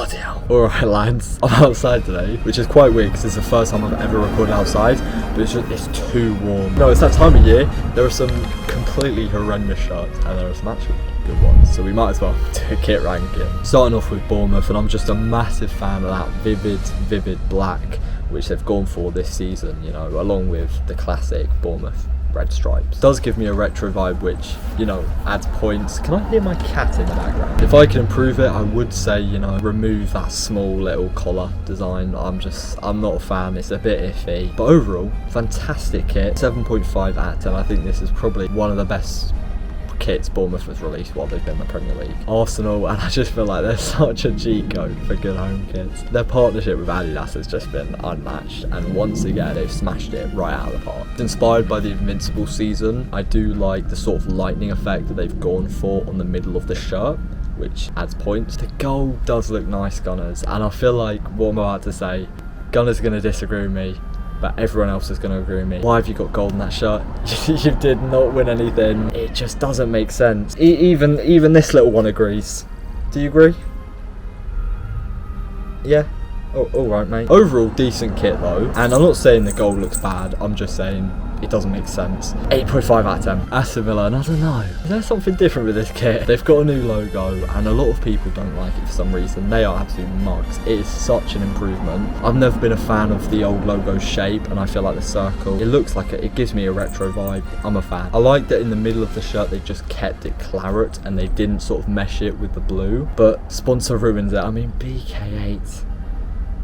Bloody hell. Alright lads, I'm outside today, which is quite weird because it's the first time I've ever recorded outside, but it's too warm. No, it's that time of year. There are some completely horrendous shirts and there are some actually good ones, so we might as well do a kit ranking. Starting off with Bournemouth, and I'm just a massive fan of that vivid black which they've gone for this season, you know, along with the classic Bournemouth red stripes. Does give me a retro vibe which, you know, adds points. Can I hear my cat in the background? If I can improve it, I would say, you know, remove that small little collar design. I'm not a fan, it's a bit iffy. But overall, fantastic kit. 7.5 out of 10. I think this is probably one of the best kits Bournemouth has released while they've been in the Premier League. Arsenal, and I just feel like they're such a cheat code for good home kits. Their partnership with Adidas has just been unmatched, and once again they've smashed it right out of the park. It's inspired by the Invincible season. I do like the sort of lightning effect that they've gone for on the middle of the shirt, which adds points. The goal does look nice, Gunners, and I feel like what I'm about to say, Gunners are going to disagree with me, but everyone else is going to agree with me. Why have you got gold in that shirt? You did not win anything. It just doesn't make sense. Even this little one agrees. Do you agree? Yeah? Oh, alright mate. Overall, decent kit though. And I'm not saying the gold looks bad, I'm just saying it doesn't make sense. 8.5 out of 10. Aston Villa, and I don't know, is there something different with this kit? They've got a new logo and a lot of people don't like it for some reason. They are absolute mugs. It is such an improvement. I've never been a fan of the old logo shape, and I feel like the circle, it looks like it gives me a retro vibe. I'm a fan. I like that in the middle of the shirt they just kept it claret and they didn't sort of mesh it with the blue, but sponsor ruins it. I mean, BK8.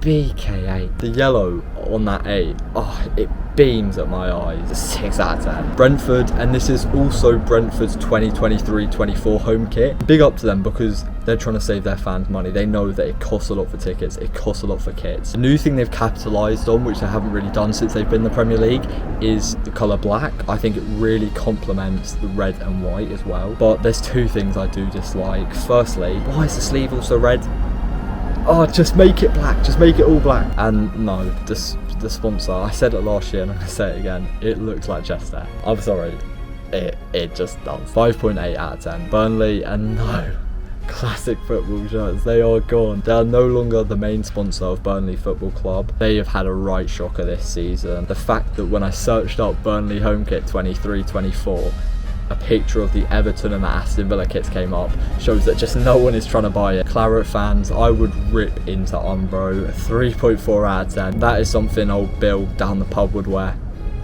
The yellow on that 8, oh, it beams at my eyes. A 6 out of 10. Brentford, and this is also Brentford's 2023-24 home kit. Big up to them because they're trying to save their fans money. They know that it costs a lot for tickets, it costs a lot for kits. The new thing they've capitalised on, which they haven't really done since they've been in the Premier League, is the colour black. I think it really complements the red and white as well. But there's two things I do dislike. Firstly, why is the sleeve also red? Oh, just make it black, just make it all black. And no, the sponsor, I said it last year and I'm going to say it again, it looks like Chester. I'm sorry, it just does. 5.8 out of 10. Burnley, and no, classic football shirts, they are gone. They are no longer the main sponsor of Burnley Football Club. They have had a right shocker this season. The fact that when I searched up Burnley home kit 23-24, a picture of the Everton and the Aston Villa kits came up, shows that just no one is trying to buy it. Claret fans, I would rip into Umbro. 3.4 out of 10. That is something old Bill down the pub would wear.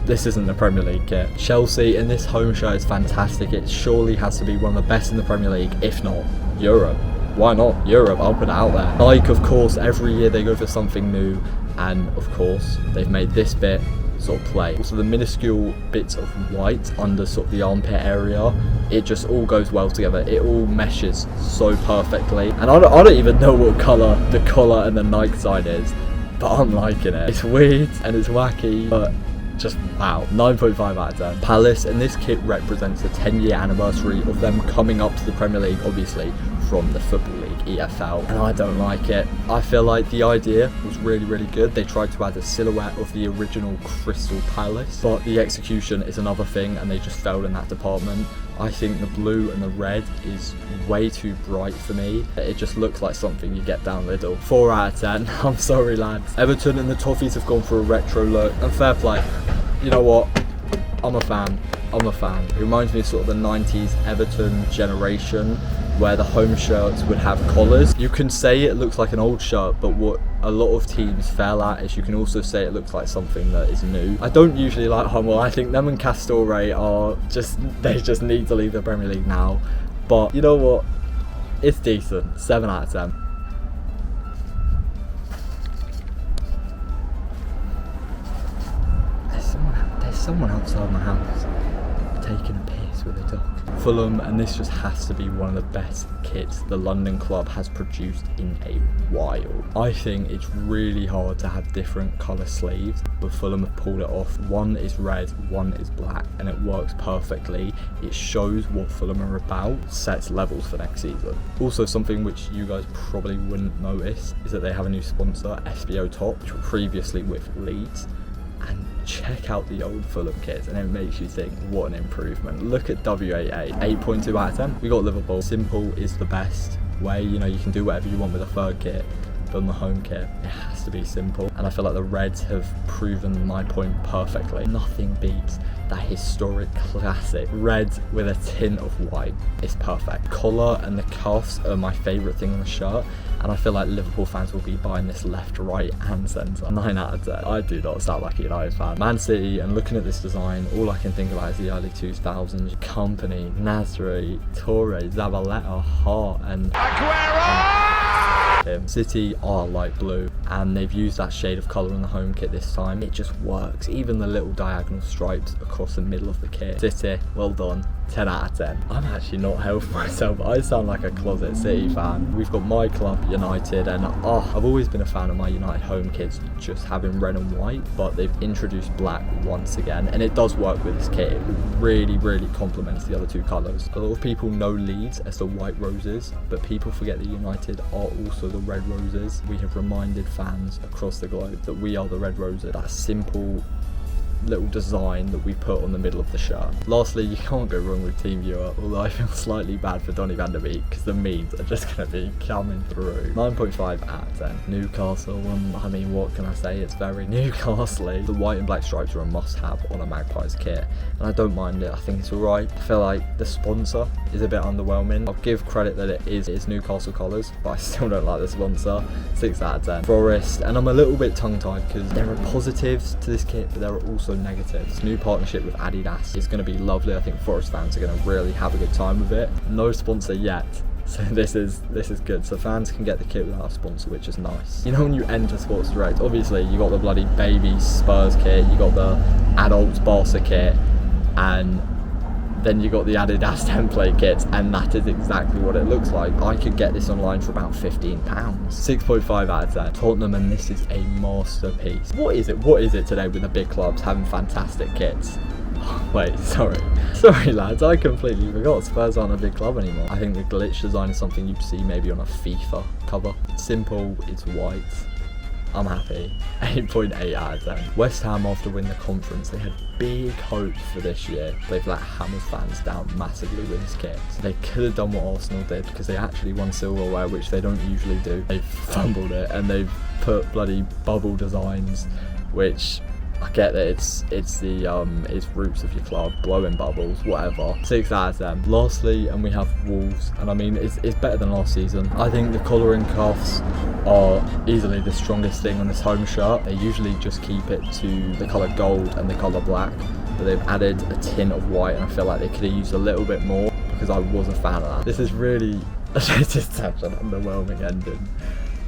This isn't the Premier League kit. Chelsea, and this home shirt is fantastic. It surely has to be one of the best in the Premier League, if not Europe. Why not Europe? I'll put it out there. Like, of course, every year they go for something new, and of course they've made this bit sort of play. Also the minuscule bits of white under sort of the armpit area, it just all goes well together. It all meshes so perfectly, and I don't even know what colour the collar and the Nike side is, but I'm liking it. It's weird and it's wacky, but just wow. 9.5 out of 10. Palace, and this kit represents the 10-year anniversary of them coming up to the Premier League, obviously from the Football League, EFL, and I don't like it. I feel like the idea was really good. They tried to add a silhouette of the original Crystal Palace, but the execution is another thing and they just failed in that department. I think the blue and the red is way too bright for me. It just looks like something you get down Lidl. 4 out of 10. I'm sorry lads. Everton and the Toffees have gone for a retro look, and fair play. You know what? I'm a fan. It reminds me of sort of the 90s Everton generation, where the home shirts would have collars. You can say it looks like an old shirt, but what a lot of teams fail at is you can also say it looks like something that is new. I don't usually like Hummel. I think them and Castore are they just need to leave the Premier League now. But you know what? It's decent. 7 out of 10. There's someone outside my house taking a piss with a dog. Fulham, and this just has to be one of the best kits the London club has produced in a while. I think it's really hard to have different colour sleeves, but Fulham have pulled it off. One is red, one is black, and it works perfectly. It shows what Fulham are about, sets levels for next season. Also, something which you guys probably wouldn't notice is that they have a new sponsor, SBO Top, which were previously with Leeds. And check out the old Fulham kits and it makes you think, what an improvement. Look at W88, 8.2 out of 10. We got Liverpool. Simple is the best way, you know, you can do whatever you want with a third kit. than the home kit. It has to be simple, and I feel like the Reds have proven my point perfectly. Nothing beats that historic classic red with a tint of white. It's perfect. Collar and the cuffs are my favourite thing on the shirt, and I feel like Liverpool fans will be buying this left, right and centre. 9 out of 10. I do not sound like a United fan. Man City, and looking at this design, all I can think about is the early 2000s. Company, Nasri, Torre, Zabaleta, Hart and Aguero! City are light blue, and they've used that shade of colour in the home kit this time. It just works. Even the little diagonal stripes across the middle of the kit. City, well done. 10 out of 10. I'm actually not helping myself. I sound like a closet City fan. We've got my club, United, and I've always been a fan of my United home kits just having red and white, but they've introduced black once again, and it does work with this kit. It really, really complements the other two colours. A lot of people know Leeds as the white roses, but people forget that United are also the red roses. We have reminded fans across the globe that we are the red roses. That simple little design that we put on the middle of the shirt. Lastly, you can't go wrong with Team Viewer, although I feel slightly bad for Donny van der Beek because the memes are just going to be coming through. 9.5 out of 10. Newcastle, I mean, what can I say? It's very Newcastle-y. The white and black stripes are a must-have on a Magpies kit, and I don't mind it. I think it's alright. I feel like the sponsor is a bit underwhelming. I'll give credit that it's Newcastle colours, but I still don't like the sponsor. 6 out of 10. Forest, and I'm a little bit tongue-tied because there are positives to this kit, but there are also negatives. New partnership with Adidas is going to be lovely. I think Forest fans are going to really have a good time with it. No sponsor yet, so this is good. So fans can get the kit without a sponsor, which is nice. You know, when you enter Sports Direct, obviously you got the bloody baby Spurs kit, you got the adults Barca kit, and then you got the Adidas template kits, and that is exactly what it looks like. I could get this online for about £15. 6.5 out of 10. Tottenham, and this is a masterpiece. What is it today with the big clubs having fantastic kits? Wait, sorry lads, I completely forgot Spurs aren't a big club anymore. I think the glitch design is something you'd see maybe on a FIFA cover. It's simple, it's white. I'm happy. 8.8 out of 10. West Ham, after winning the conference, they had big hopes for this year. They've let Hammers fans down massively with this kit. They could have done what Arsenal did, because they actually won silverware, which they don't usually do. They've fumbled it, and they've put bloody bubble designs, which I get that it's roots of your club, blowing bubbles, whatever. 6 out of 10. Lastly, and we have Wolves, and I mean it's better than last season. I think the collar and cuffs are easily the strongest thing on this home shirt. They usually just keep it to the colour gold and the colour black, but they've added a tint of white, and I feel like they could have used a little bit more because I was a fan of that. This is really just such an underwhelming ending,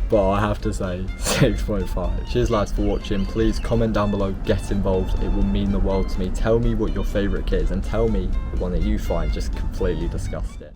but I have to say 6.5. Cheers lads for watching. Please comment down below, get involved, it will mean the world to me. Tell me what your favourite kit is, and tell me the one that you find just completely disgusting.